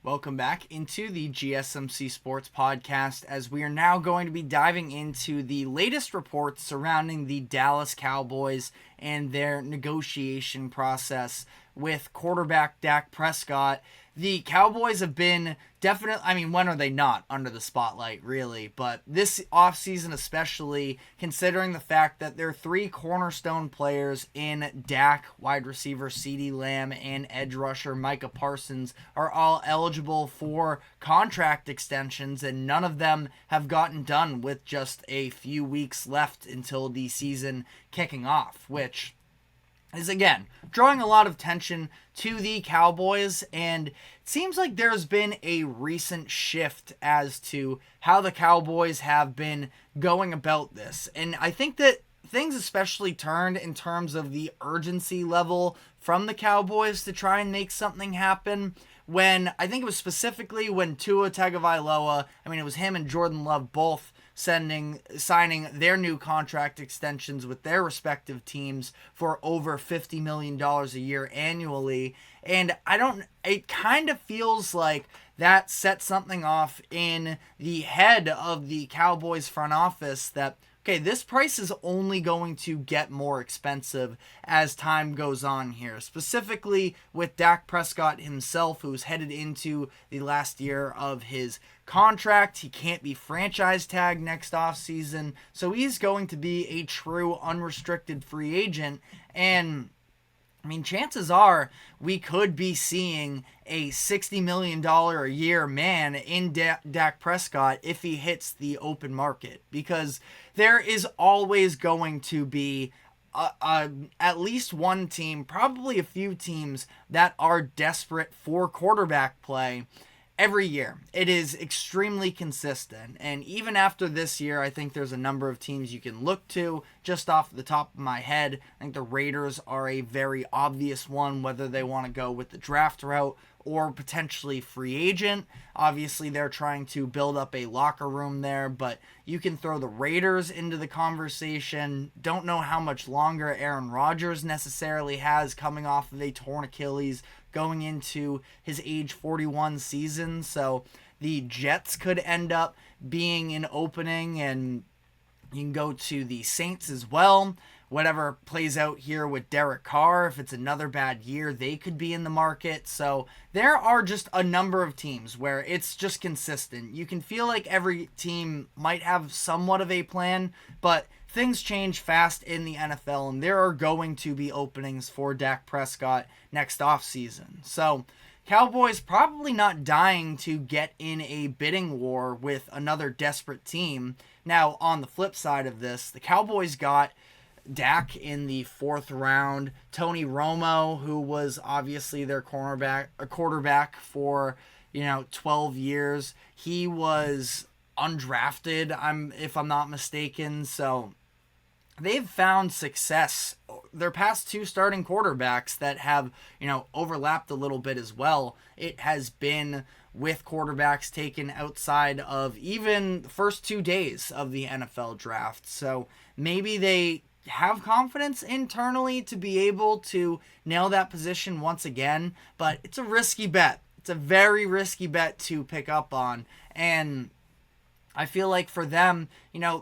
Welcome back into the GSMC Sports Podcast, as we are now going to be diving into the latest reports surrounding the Dallas Cowboys and their negotiation process with quarterback Dak Prescott. The Cowboys have been when are they not under the spotlight, really? But this offseason especially, considering the fact that their three cornerstone players in Dak, wide receiver CeeDee Lamb, and edge rusher Micah Parsons are all eligible for contract extensions, and none of them have gotten done with just a few weeks left until the season kicking off, which is, again, drawing a lot of attention to the Cowboys, and it seems like there's been a recent shift as to how the Cowboys have been going about this. And I think that things especially turned in terms of the urgency level from the Cowboys to try and make something happen when, I think it was specifically when Tua Tagovailoa, it was him and Jordan Love both signing their new contract extensions with their respective teams for over $50 million a year annually. And it kind of feels like that set something off in the head of the Cowboys front office that, okay, this price is only going to get more expensive as time goes on here. Specifically with Dak Prescott himself, who's headed into the last year of his contract. He can't be franchise tagged next offseason, so he's going to be a true unrestricted free agent. And chances are we could be seeing a $60 million a year man in Dak Prescott if he hits the open market, because there is always going to be at least one team, probably a few teams, that are desperate for quarterback play every year. It is extremely consistent, and even after this year, I think there's a number of teams you can look to. Just off the top of my head, I think the Raiders are a very obvious one, whether they want to go with the draft route or potentially free agent. Obviously, they're trying to build up a locker room there, but you can throw the Raiders into the conversation. Don't know how much longer Aaron Rodgers necessarily has coming off of a torn Achilles going into his age 41 season. So the Jets could end up being an opening, and you can go to the Saints as well. Whatever plays out here with Derek Carr, if it's another bad year, they could be in the market. So there are just a number of teams where it's just consistent. You can feel like every team might have somewhat of a plan, but things change fast in the NFL, and there are going to be openings for Dak Prescott next offseason. So Cowboys probably not dying to get in a bidding war with another desperate team. Now, on the flip side of this, the Cowboys got Dak in the fourth round. Tony Romo, who was obviously their quarterback for 12 years, he was undrafted, if I'm not mistaken. So they've found success. Their past two starting quarterbacks that have overlapped a little bit as well, it has been with quarterbacks taken outside of even the first 2 days of the NFL draft. So maybe they have confidence internally to be able to nail that position once again, but it's a risky bet. It's a very risky bet to pick up on, and I feel like for them,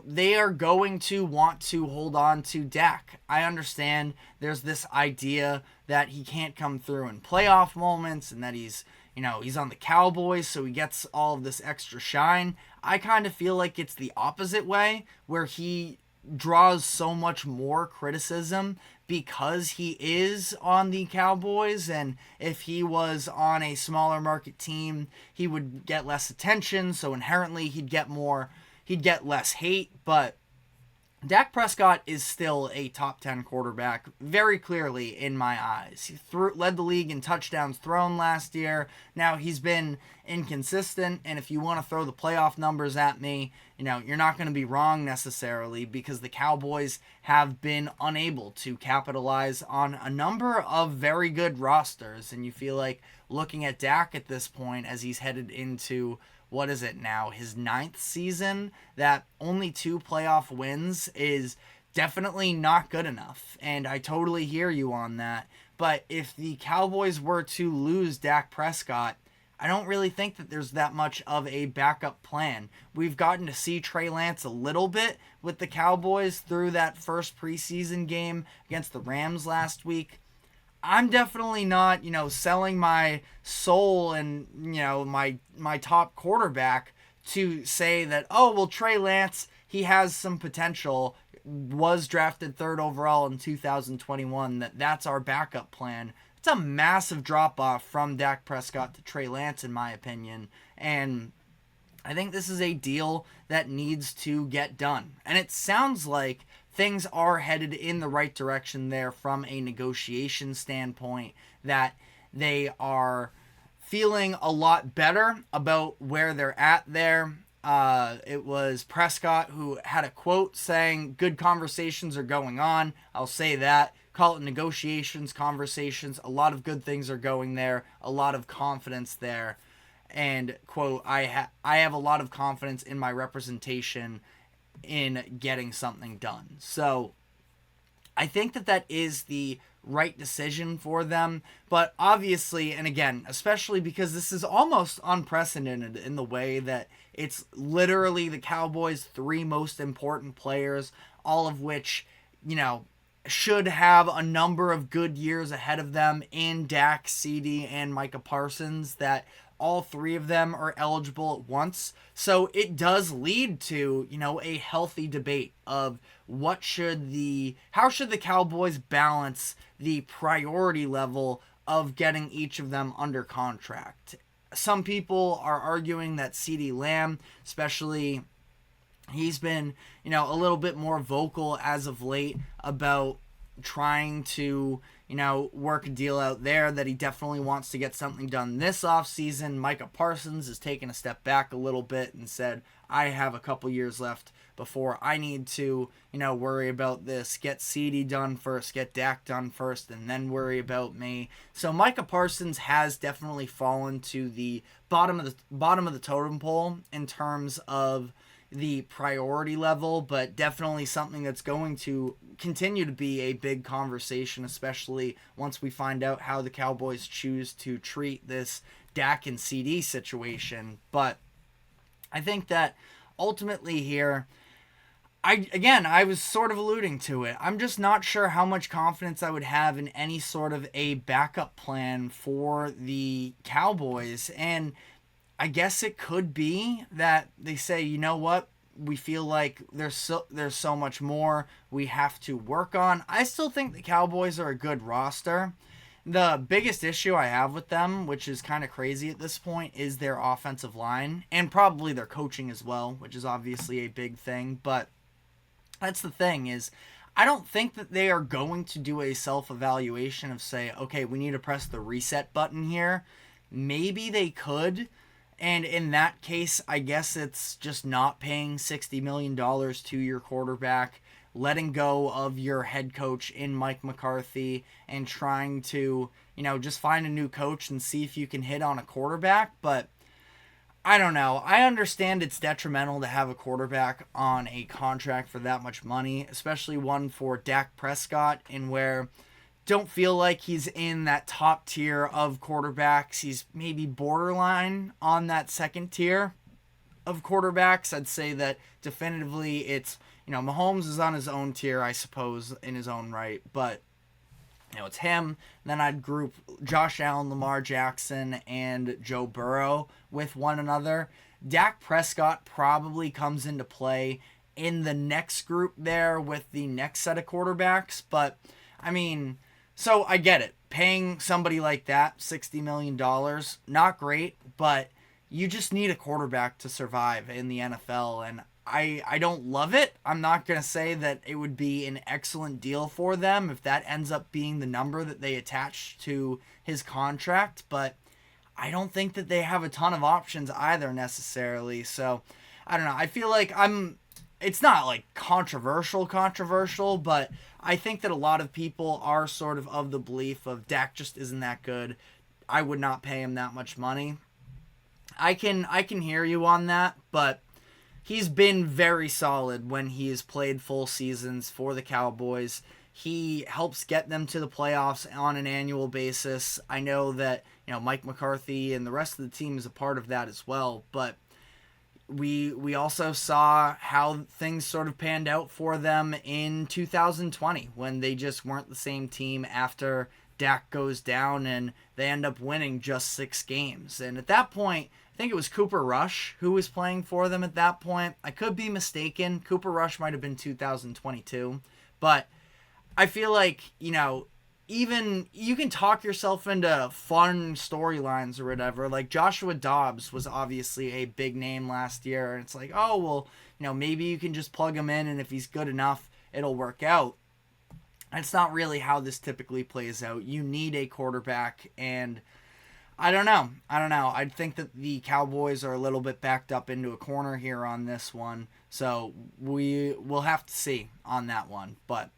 they are going to want to hold on to Dak. I understand there's this idea that he can't come through in playoff moments and that he's on the Cowboys, so he gets all of this extra shine. I kind of feel like it's the opposite way, where he draws so much more criticism because he is on the Cowboys, and if he was on a smaller market team, he would get less attention, so inherently he'd get less hate. But Dak Prescott is still a top 10 quarterback, very clearly in my eyes. He led the league in touchdowns thrown last year. Now, he's been inconsistent, and if you want to throw the playoff numbers at me, you're not going to be wrong necessarily, because the Cowboys have been unable to capitalize on a number of very good rosters, and you feel like looking at Dak at this point as he's headed into, what is it now, his 9th season, that only 2 playoff wins is definitely not good enough. And I totally hear you on that. But if the Cowboys were to lose Dak Prescott, I don't really think that there's that much of a backup plan. We've gotten to see Trey Lance a little bit with the Cowboys through that first preseason game against the Rams last week. I'm definitely not, selling my soul and, my top quarterback to say that, oh, well, Trey Lance, he has some potential, was drafted 3rd overall in 2021, that's our backup plan. It's a massive drop-off from Dak Prescott to Trey Lance, in my opinion, and I think this is a deal that needs to get done. And it sounds like things are headed in the right direction there from a negotiation standpoint, that they are feeling a lot better about where they're at there. It was Prescott who had a quote saying, good conversations are going on. I'll say that. Call it negotiations, conversations. A lot of good things are going there. A lot of confidence there. And, quote, I have a lot of confidence in my representation in getting something done. So I think that is the right decision for them. But obviously, and again, especially because this is almost unprecedented in the way that it's literally the Cowboys' 3 most important players, all of which, should have a number of good years ahead of them in Dak, CeeDee, and Micah Parsons, that all 3 of them are eligible at once. So it does lead to, a healthy debate of how should the Cowboys balance the priority level of getting each of them under contract. Some people are arguing that CeeDee Lamb, especially, he's been, a little bit more vocal as of late about trying to, work a deal out there, that he definitely wants to get something done this offseason. Micah Parsons has taken a step back a little bit and said, I have a couple years left before I need to, worry about this. Get CeeDee done first, get Dak done first, and then worry about me. So Micah Parsons has definitely fallen to the bottom of the totem pole in terms of the priority level, but definitely something that's going to continue to be a big conversation, especially once we find out how the Cowboys choose to treat this Dak and CeeDee situation. But I think that ultimately here, I was sort of alluding to it. I'm just not sure how much confidence I would have in any sort of a backup plan for the Cowboys. And I guess it could be that they say, you know what, we feel like there's so much more we have to work on. I still think the Cowboys are a good roster. The biggest issue I have with them, which is kind of crazy at this point, is their offensive line and probably their coaching as well, which is obviously a big thing. But that's the thing, is I don't think that they are going to do a self-evaluation of say, okay, we need to press the reset button here. Maybe they could. And in that case, I guess it's just not paying $60 million to your quarterback, letting go of your head coach in Mike McCarthy, and trying to, just find a new coach and see if you can hit on a quarterback. But I don't know. I understand it's detrimental to have a quarterback on a contract for that much money, especially one for Dak Prescott, in where don't feel like he's in that top tier of quarterbacks. He's maybe borderline on that second tier of quarterbacks. I'd say that definitively it's, Mahomes is on his own tier, I suppose, in his own right. But, it's him. Then I'd group Josh Allen, Lamar Jackson, and Joe Burrow with one another. Dak Prescott probably comes into play in the next group there with the next set of quarterbacks. But, so I get it. Paying somebody like that $60 million, not great, but you just need a quarterback to survive in the NFL, and I don't love it. I'm not going to say that it would be an excellent deal for them if that ends up being the number that they attach to his contract, but I don't think that they have a ton of options either necessarily. So, I don't know. I feel like it's not like controversial, but I think that a lot of people are sort of the belief of Dak just isn't that good. I would not pay him that much money. I can hear you on that, but he's been very solid when he has played full seasons for the Cowboys. He helps get them to the playoffs on an annual basis. I know that, Mike McCarthy and the rest of the team is a part of that as well. But we also saw how things sort of panned out for them in 2020 when they just weren't the same team after Dak goes down and they end up winning just 6 games. And at that point, I think it was Cooper Rush who was playing for them at that point. I could be mistaken. Cooper Rush might have been 2022. But I feel like, even you can talk yourself into fun storylines or whatever. Like Joshua Dobbs was obviously a big name last year. And it's like, oh, well, maybe you can just plug him in and if he's good enough, it'll work out. That's not really how this typically plays out. You need a quarterback, and I don't know. I think that the Cowboys are a little bit backed up into a corner here on this one, so we'll have to see on that one. But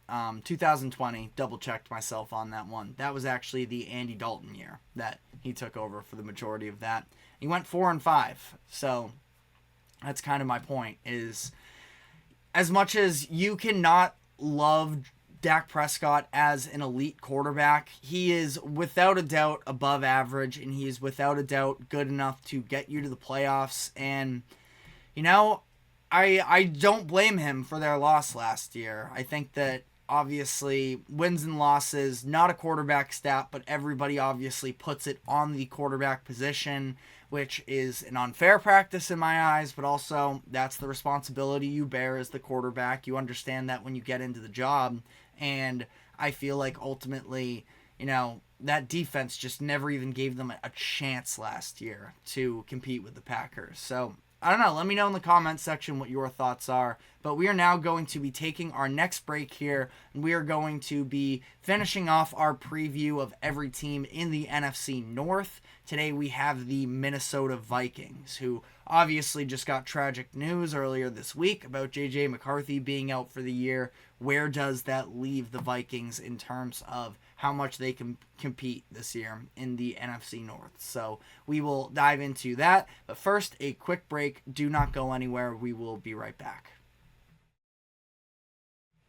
2020, double-checked myself on that one. That was actually the Andy Dalton year that he took over for the majority of that. He went 4-5, so that's kind of my point, is as much as you cannot love Dak Prescott as an elite quarterback, he is without a doubt above average, and he is without a doubt good enough to get you to the playoffs. And, I don't blame him for their loss last year. I think that obviously wins and losses, not a quarterback stat, but everybody obviously puts it on the quarterback position, which is an unfair practice in my eyes, but also that's the responsibility you bear as the quarterback. You understand that when you get into the job. And I feel like ultimately, that defense just never even gave them a chance last year to compete with the Packers. So, I don't know. Let me know in the comments section what your thoughts are. But we are now going to be taking our next break here. And we are going to be finishing off our preview of every team in the NFC North. Today we have the Minnesota Vikings, who obviously just got tragic news earlier this week about J.J. McCarthy being out for the year. Where does that leave the Vikings in terms of how much they can compete this year in the NFC North? So we will dive into that. But first, a quick break. Do not go anywhere. We will be right back.